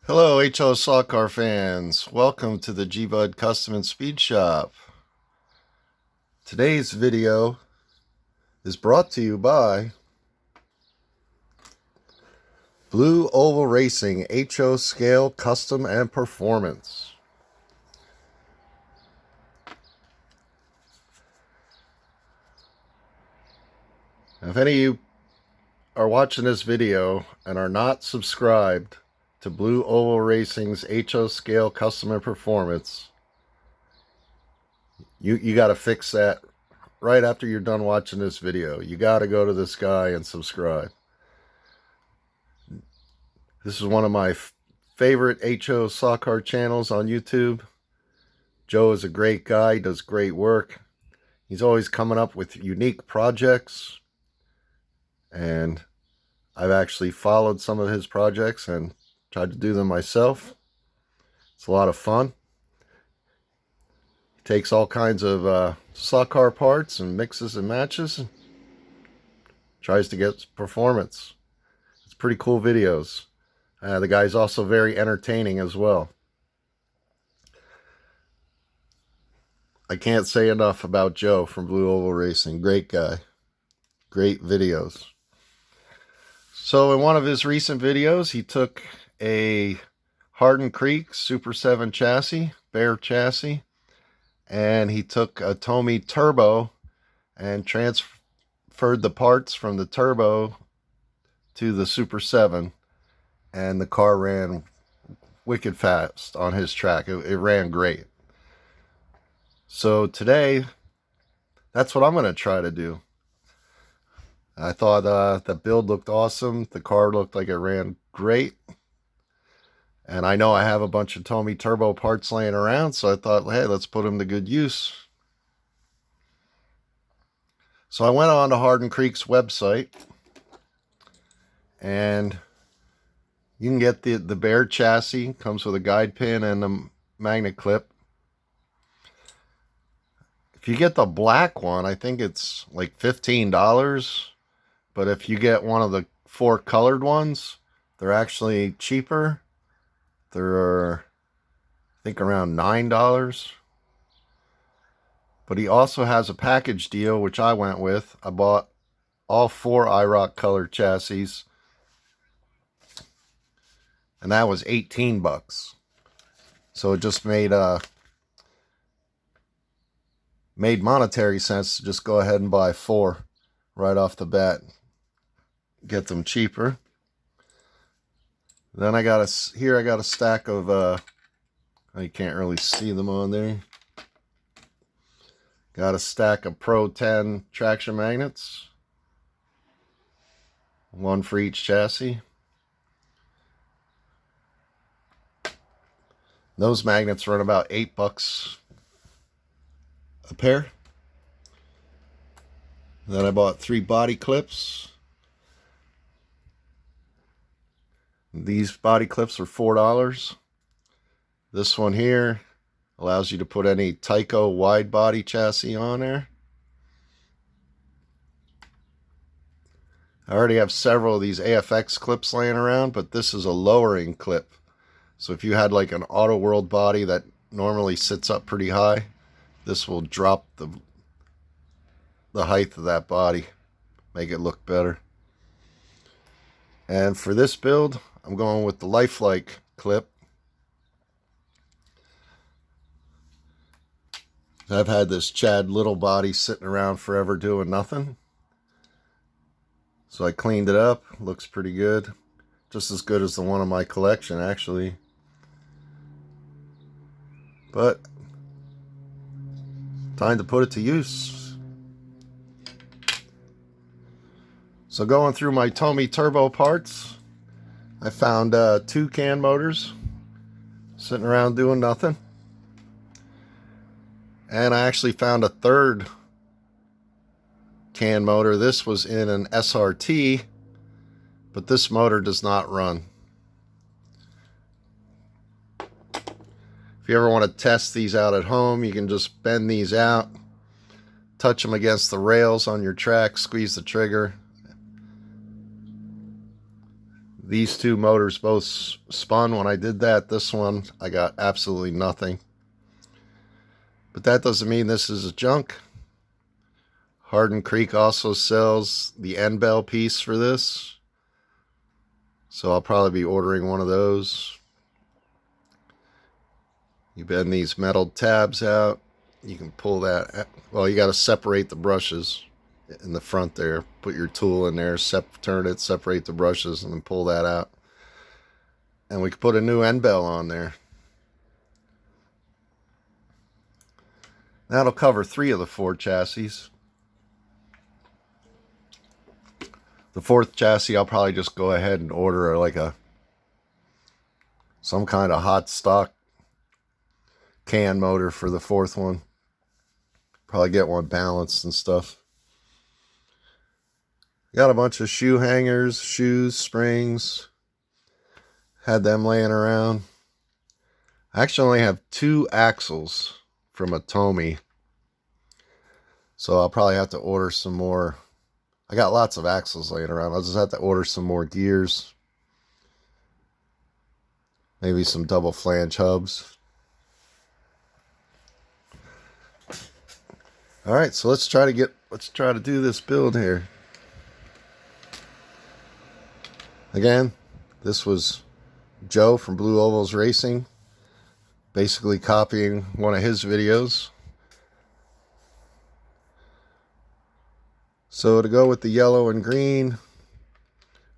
Hello, HO Slot Car fans. Welcome to the GBud Custom and Speed Shop. Today's video is brought to you by Blue Oval Racing HO Scale Custom and Performance. Now, if any of you are watching this video and are not subscribed to Blue Oval Racing's HO Scale Custom and Performance, you got to fix that right after you're done watching this video. You got to go to this guy and subscribe. This is one of my favorite HO slot car channels on YouTube. Joe is a great guy, does great work. He's always coming up with unique projects, and I've actually followed some of his projects and tried to do them myself. It's a lot of fun. He takes all kinds of slot car parts and mixes and matches and tries to get performance. It's pretty cool videos. The guy's also very entertaining as well. I can't say enough about Joe from Blue Oval Racing. Great guy. Great videos. So in one of his recent videos, he took a Hardin Creek Super 7 chassis, bare chassis, and he took a Tomy Turbo and transferred the parts from the Turbo to the Super 7, and the car ran wicked fast on his track. It ran great. So today, that's what I'm going to try to do. I thought the build looked awesome. The car looked like it ran great. And I know I have a bunch of Tomy Turbo parts laying around, so I thought, hey, let's put them to good use. So I went on to Hardin Creek's website, and you can get the bare chassis. Comes with a guide pin and a magnet clip. If you get the black one, I think it's like $15. But if you get one of the 4 colored ones, they're actually cheaper. They're, I think, around $9. But he also has a package deal, which I went with. I bought all 4 IROC colored chassis, and that was $18. So it just made monetary sense to just go ahead and buy 4 right off the bat. Get them cheaper. Then I got a stack of you can't really see them on there. Got a stack of Pro 10 traction magnets. 1 for each chassis. Those magnets run about $8 a pair. Then I bought 3 body clips. These body clips are $4. This one here allows you to put any Tyco wide body chassis on there. I already have several of these AFX clips laying around, but this is a lowering clip. So if you had like an Auto World body that normally sits up pretty high, this will drop the height of that body, make it look better. And for this build, I'm going with the lifelike clip. I've had this Chad Little body sitting around forever doing nothing. So I cleaned it up. Looks pretty good. Just as good as the one in my collection, actually. But time to put it to use. So going through my Tomy Turbo parts, I found 2 can motors sitting around doing nothing. And I actually found a 3rd can motor. This was in an SRT, but this motor does not run. If you ever want to test these out at home, you can just bend these out, touch them against the rails on your track, squeeze the trigger. These two motors both spun when I did that. This one, I got absolutely nothing. But that doesn't mean this is a junk. Hardin Creek also sells the end bell piece for this. So I'll probably be ordering one of those. You bend these metal tabs out. You can pull that. Well, you got to separate the brushes in the front there. Put your tool in there, turn it, separate the brushes, and then pull that out. And we can put a new end bell on there. That'll cover 3 of the 4 chassis. The 4th chassis, I'll probably just go ahead and order like some kind of hot stock can motor for the 4th one. Probably get one balanced and stuff. Got a bunch of shoe hangers, shoes, springs. Had them laying around. I actually only have 2 axles from a Tomy. So I'll probably have to order some more. I got lots of axles laying around. I'll just have to order some more gears. Maybe some double flange hubs. Alright, so let's try to do this build here. Again, this was Joe from Blue Ovals Racing, basically copying one of his videos. So to go with the yellow and green,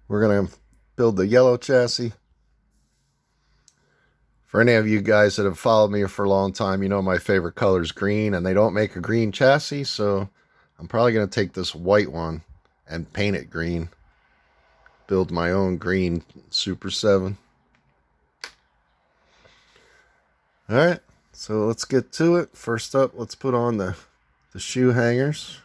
we're going to build the yellow chassis. For any of you guys that have followed me for a long time, you know my favorite color is green, and they don't make a green chassis, so I'm probably going to take this white one and paint it green. Build my own green Super 7. Alright, so let's get to it. First up, let's put on the shoe hangers.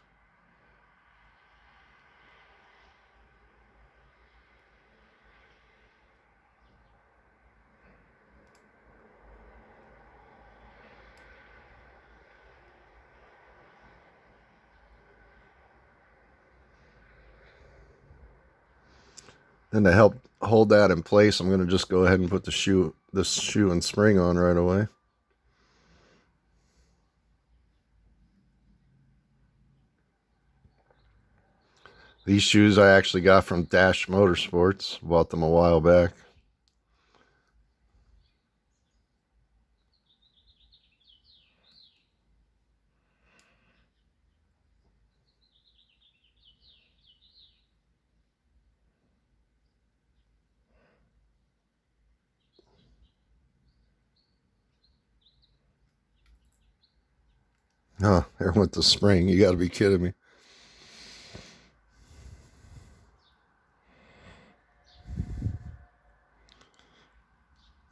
And to help hold that in place, I'm going to just go ahead and put this shoe and spring on right away. These shoes I actually got from Dash Motorsports. Bought them a while back. Oh, there went the spring. You got to be kidding me.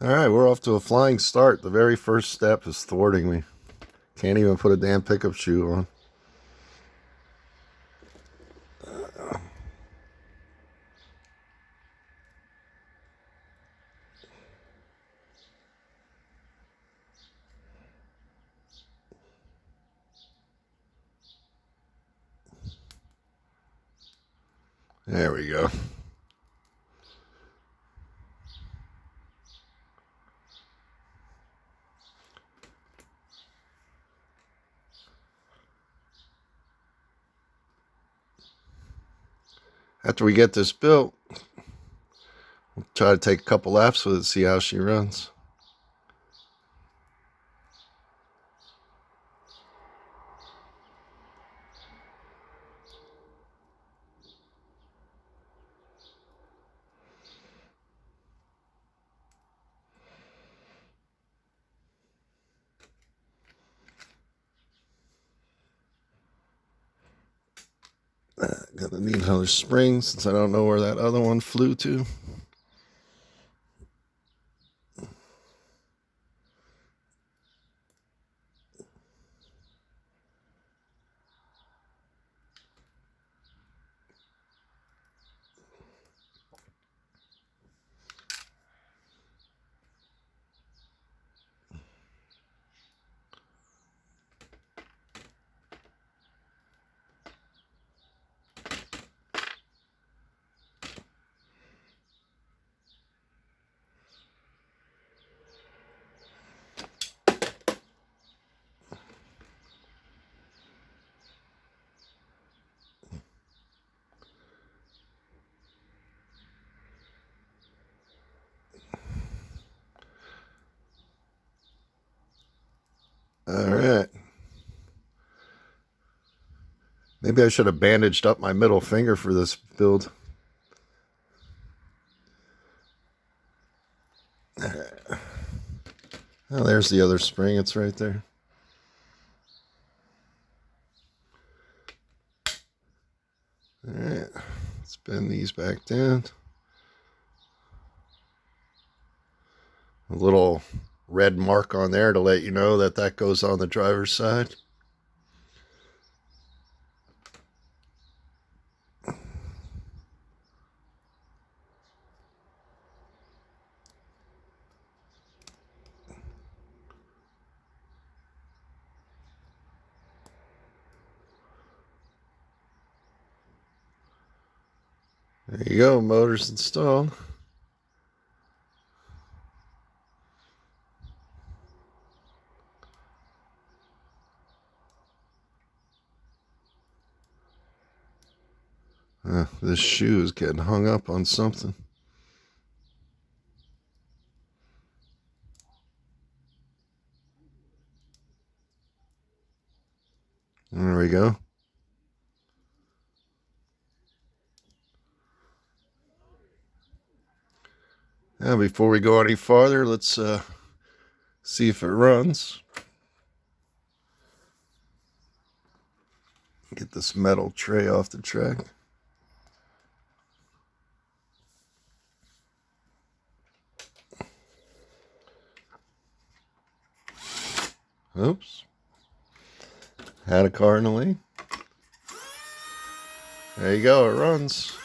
Alright, we're off to a flying start. The very first step is thwarting me. Can't even put a damn pickup shoe on. There we go. After we get this built, we'll try to take a couple laps with it, see how she runs. Gonna need another spring since I don't know where that other one flew to. All right. Maybe I should have bandaged up my middle finger for this build. Oh, there's the other spring. It's right there. All right. Let's bend these back down. A little red mark on there to let you know that that goes on the driver's side. There you go, motor's installed. This shoe is getting hung up on something. There we go. Now, before we go any farther, let's see if it runs. Get this metal tray off the track. Oops. Had a car in the lane. There you go, it runs.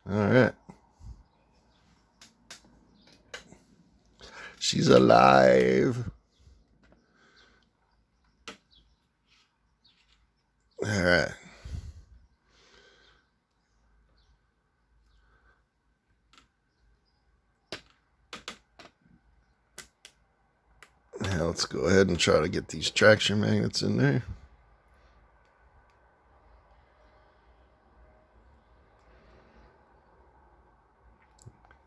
All right. She's alive. All right. Now let's go ahead and try to get these traction magnets in there.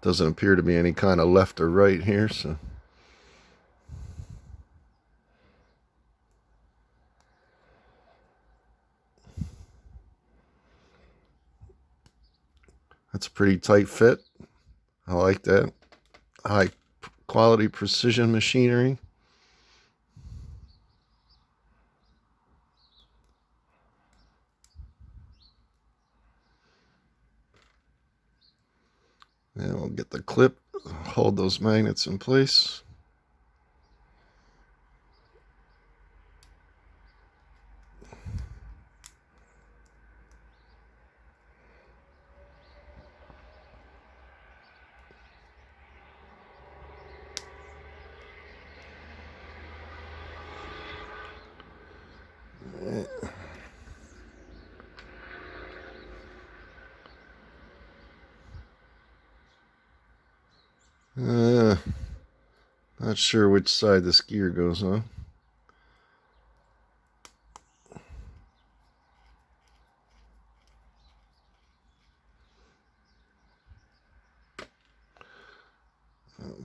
Doesn't appear to be any kind of left or right here, so. That's a pretty tight fit. I like that. High quality precision machinery. And we'll get the clip, hold those magnets in place. Not sure which side this gear goes on.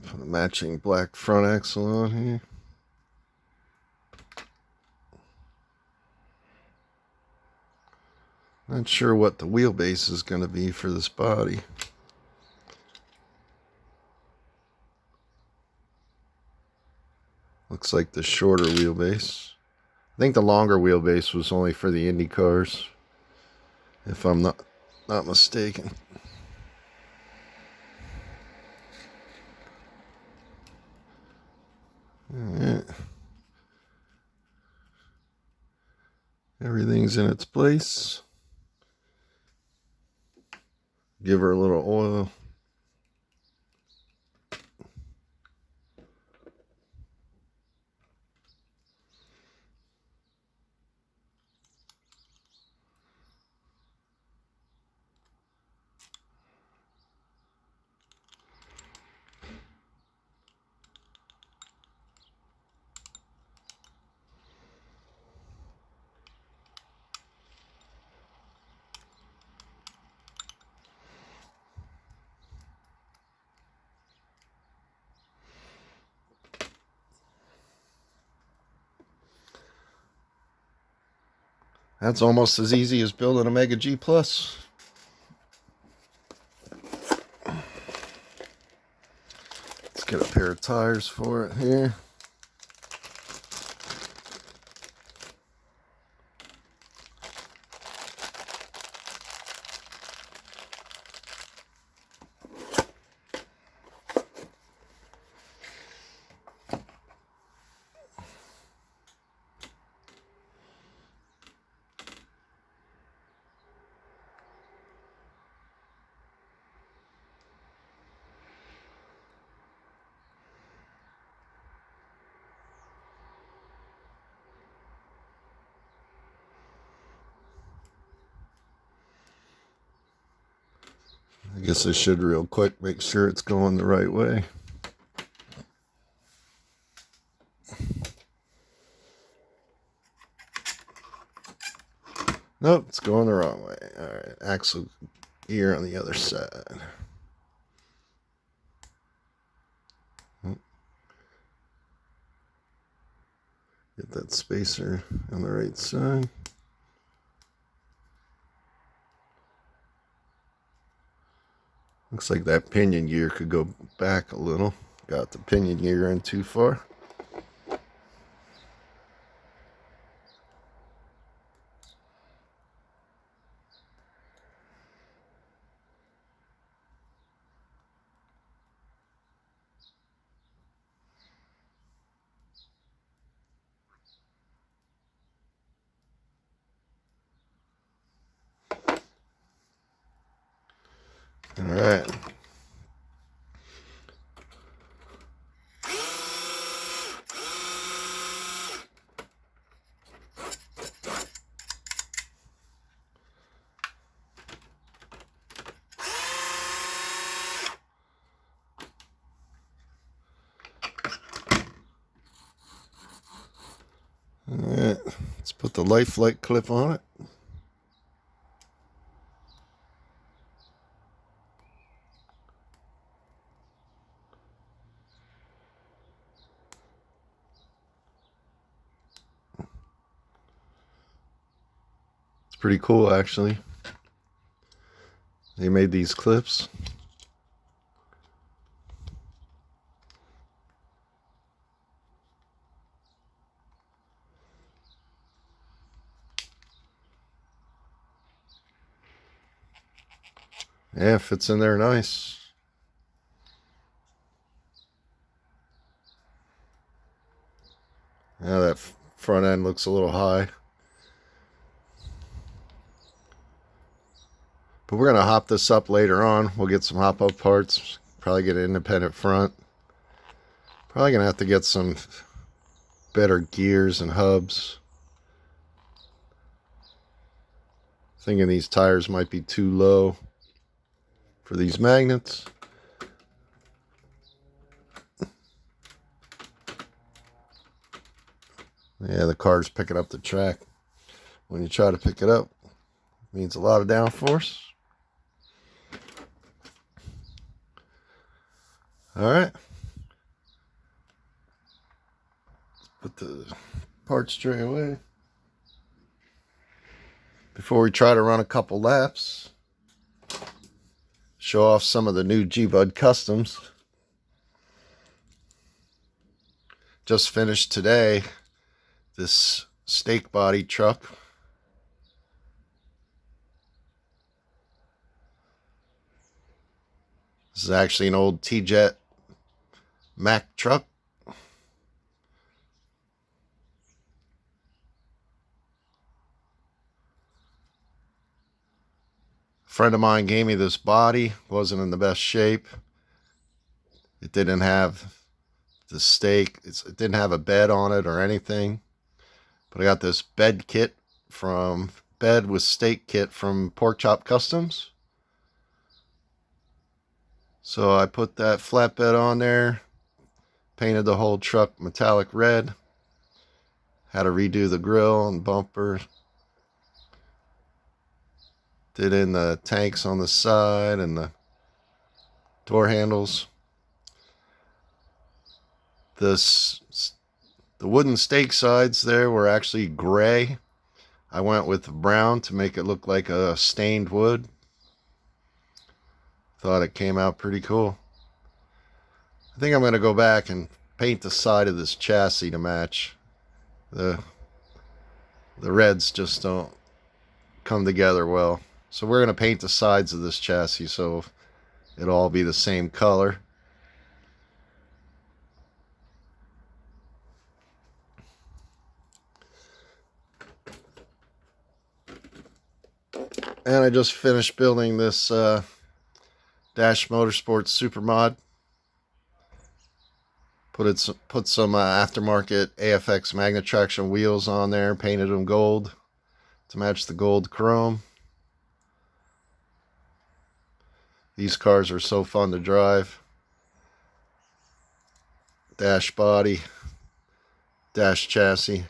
Put a matching black front axle on here. Not sure what the wheelbase is going to be for this body. Looks like the shorter wheelbase. I think the longer wheelbase was only for the Indy cars, if I'm not mistaken. All right. Everything's in its place. Give her a little oil. That's almost as easy as building a Mega G Plus. Let's get a pair of tires for it here. I guess I should real quick make sure it's going the right way. Nope, it's going the wrong way. Alright, axle gear on the other side. Get that spacer on the right side. Looks like that pinion gear could go back a little. Got the pinion gear in too far. All right. Alright, let's put the life light clip on it. It's pretty cool, actually. They made these clips. Yeah, it fits in there nice. Now that front end looks a little high. But we're going to hop this up later on. We'll get some hop-up parts. Probably get an independent front. Probably going to have to get some better gears and hubs. Thinking these tires might be too low for these magnets. Yeah, the car's picking up the track. When you try to pick it up, it means a lot of downforce. Alright. Let's put the parts tray away. Before we try to run a couple laps, show off some of the new GBud customs. Just finished today this stake body truck. This is actually an old T-Jet Mack truck. A friend of mine gave me this body. Wasn't in the best shape. It didn't have the stake. It didn't have a bed on it or anything. But I got this bed kit from bed with stake kit from Pork Chop Customs. So I put that flatbed on there, painted the whole truck metallic red, had to redo the grill and bumper, did in the tanks on the side and the door handles. The wooden stake sides there were actually gray. I went with brown to make it look like a stained wood. Thought it came out pretty cool. I think I'm going to go back and paint the side of this chassis to match. The reds just don't come together well. So we're going to paint the sides of this chassis so it'll all be the same color. And I just finished building this Dash Motorsports Super Mod. Put some aftermarket AFX magnet traction wheels on there, painted them gold to match the gold chrome. These cars are so fun to drive. Dash body, dash chassis.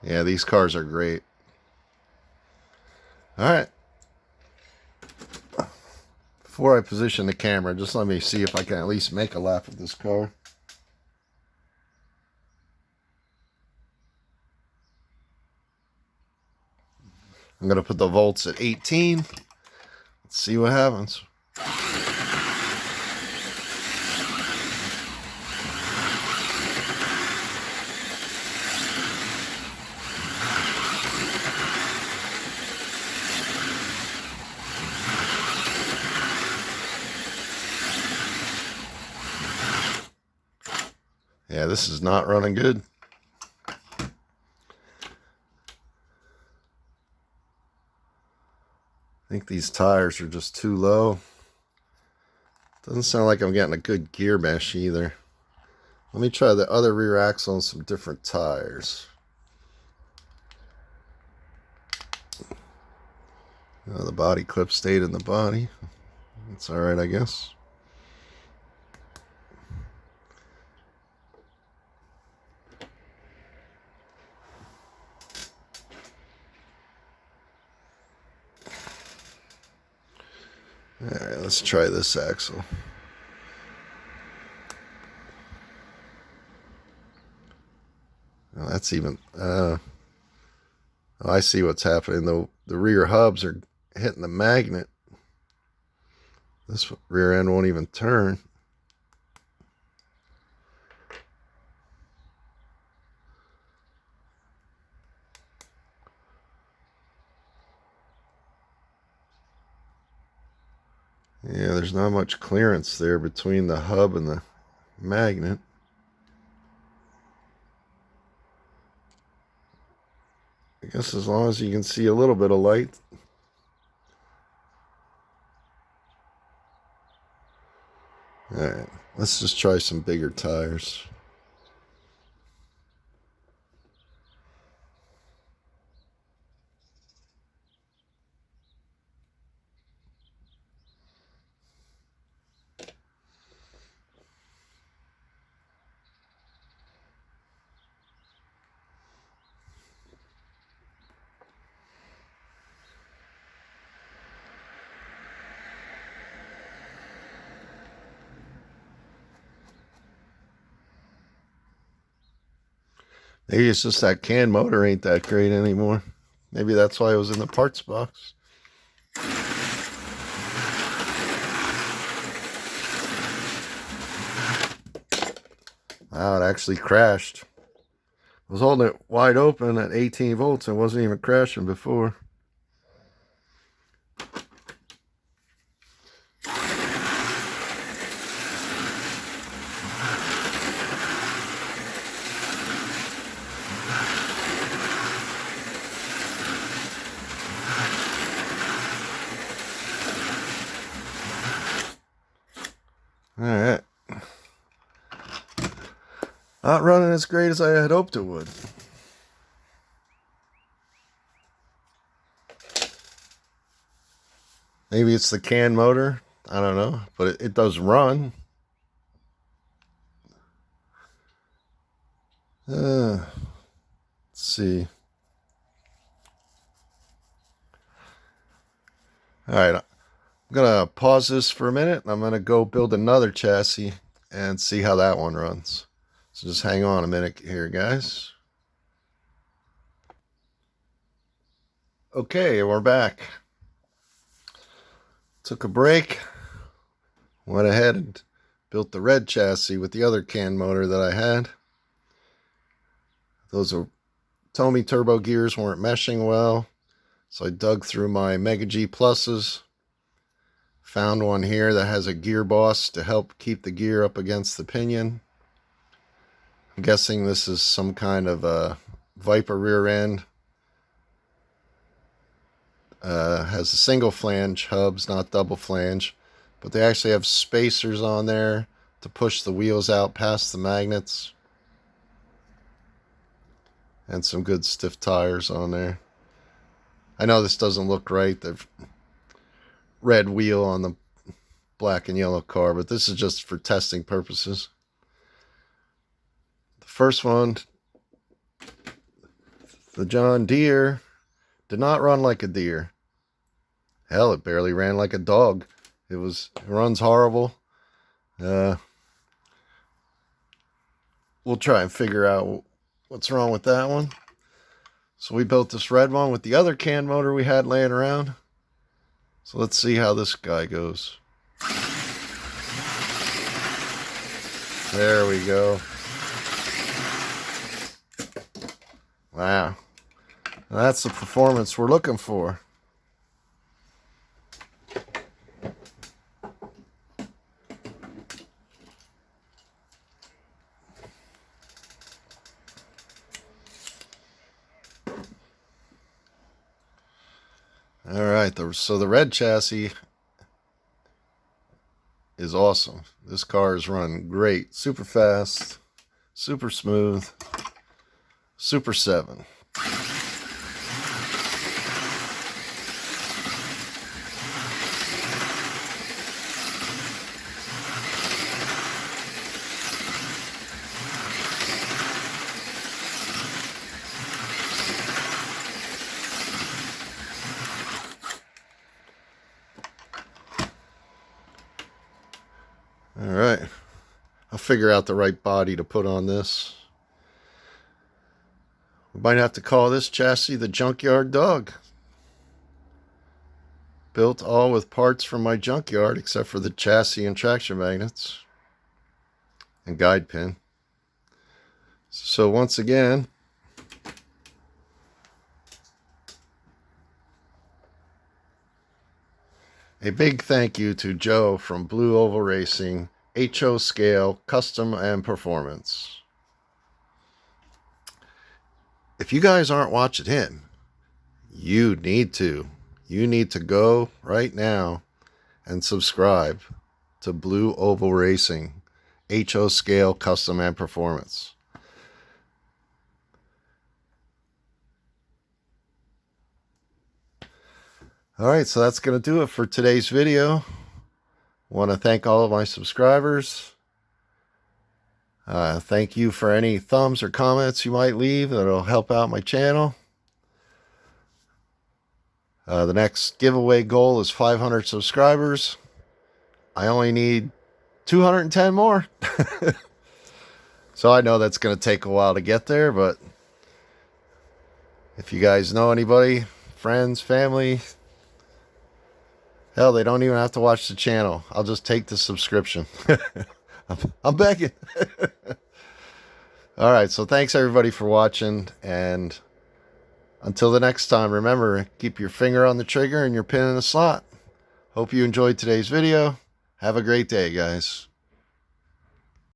Yeah, these cars are great. Alright. Before I position the camera, just let me see if I can at least make a lap of this car. I'm going to put the volts at 18. Let's see what happens. Yeah, this is not running good. I think these tires are just too low. Doesn't sound like I'm getting a good gear mesh either. Let me try the other rear axle on some different tires. The body clip stayed in the body. That's alright, I guess. Alright, let's try this axle. Oh, that's even... oh, I see what's happening. The rear hubs are hitting the magnet. This rear end won't even turn. Yeah, there's not much clearance there between the hub and the magnet. I guess as long as you can see a little bit of light. Alright, let's just try some bigger tires. Maybe it's just that can motor ain't that great anymore. Maybe that's why it was in the parts box. Wow, it actually crashed. I was holding it wide open at 18 volts and wasn't even crashing before. Alright. Not running as great as I had hoped it would. Maybe it's the can motor. I don't know. But it does run. Let's see. Alright. I'm going to pause this for a minute. I'm going to go build another chassis and see how that one runs. So So just hang on a minute here, guys. Okay, we're back. Took a break. Went ahead and built the red chassis with the other can motor that I had. Those are Tomy turbo gears weren't meshing well, so I dug through my Mega G Pluses. Found one here that has a gear boss to help keep the gear up against the pinion. I'm guessing this is some kind of a Viper rear end. Has a single flange hubs, not double flange, but they actually have spacers on there to push the wheels out past the magnets. And some good stiff tires on there. I know this doesn't look right, the red wheel on the black and yellow car, but this is just for testing purposes. The first one, the John Deere, did not run like a deer. Hell, it barely ran like a dog. It runs horrible. We'll try and figure out what's wrong with that one. So we built this red one with the other can motor we had laying around. So let's see how this guy goes. There we go. Wow. That's the performance we're looking for. All right, so the red chassis is awesome. This car is running great, super fast, super smooth, Super 7. All right, I'll figure out the right body to put on this. We might have to call this chassis the Junkyard Dog. Built all with parts from my junkyard except for the chassis and traction magnets and guide pin. So once again, a big thank you to Joe from Blue Oval Racing, HO Scale, Custom and Performance. If you guys aren't watching him, you need to. You need to go right now and subscribe to Blue Oval Racing, HO Scale, Custom and Performance. Alright, so that's going to do it for today's video. I want to thank all of my subscribers. Thank you for any thumbs or comments you might leave. That'll help out my channel. The next giveaway goal is 500 subscribers. I only need 210 more. So I know that's going to take a while to get there, but if you guys know anybody, friends, family, hell, they don't even have to watch the channel. I'll just take the subscription. I'm begging. All right, so thanks everybody for watching, and until the next time, remember, keep your finger on the trigger and your pin in the slot. Hope you enjoyed today's video. Have a great day, guys.